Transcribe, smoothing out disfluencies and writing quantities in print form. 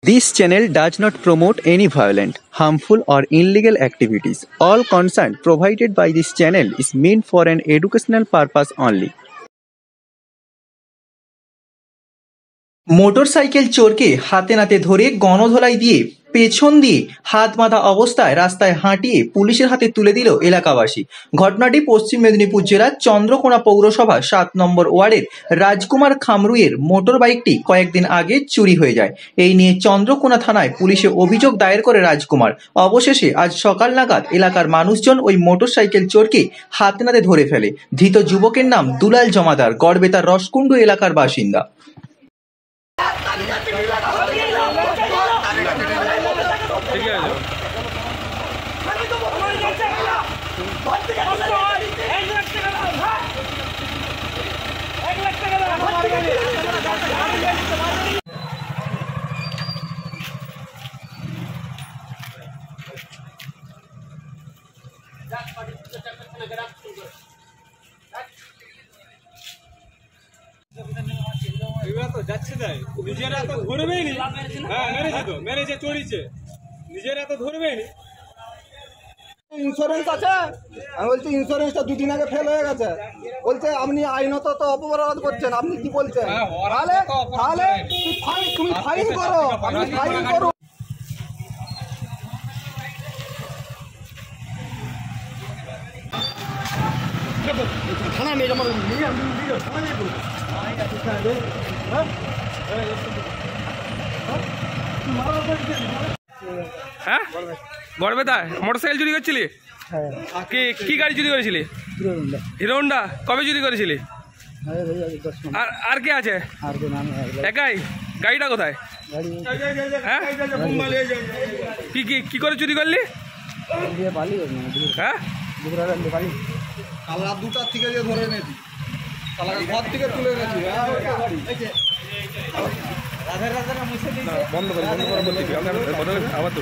This channel does not promote any violent, harmful, or illegal activities. All content provided by this channel is meant for an educational purpose only. Motorcycle চোরকে হাতে নাতে ধরে গণধোলাই দিয়ে পেছন দিয়ে হাত বাঁধা অবস্থায় রাস্তায় হাঁটিয়ে পুলিশের হাতে তুলে দিল এলাকাবাসী। ঘটনাটি পশ্চিম মেদিনীপুর জেলার চন্দ্রকোনা পৌরসভা 7 নম্বর ওয়ার্ডের রাজকুমার খামরুইয়ের মোটর বাইকটি কয়েকদিন আগে চুরি হয়ে যায়। এই নিয়ে চন্দ্রকোনা থানায় পুলিশে অভিযোগ দায়ের করে রাজকুমার। অবশেষে আজ সকাল নাগাদ এলাকার মানুষজন ওই মোটরসাইকেল চোরকে হাতে নাতে ধরে ফেলে। ধৃত যুবকের নাম দুলাল জমাদার, গড়বেতার রসকুণ্ডু এলাকার বাসিন্দা। যাচ্ছে তাই নিজেরা তো ধরবেই নি। হ্যাঁ মেরেছে তো, মেরেছে চড়িয়েছে, নিজেরা তো ধরবেই নি। ইন্স্যুরেন্স আছে, আমি বলছি ইন্স্যুরেন্সটা 2 দিন আগে ফেল হয়ে গেছে। বলছে আপনি আইনত তো অপরাধ করছেন, আপনি কি বলছেন? তাহলে তাহলে তুমি ফাইন করো, আপনি ফাইন করো। থানা নিয়ে আমার হ্যাঁ গড়বেতা মোটরসাইকেল চুরি করছিলি? কি গাড়ি চুরি করেছিলি? Hero Honda. কবে চুরি করেছিলি? আর কে আছে? একাই? গাড়িটা কোথায়? হ্যাঁ কি করে চুরি করলি? হ্যাঁ কাল রাত 2টার থেকে যে ধরে এনেছি, ঘর থেকে তুলে এনেছি। বন্ধ করে আবার তো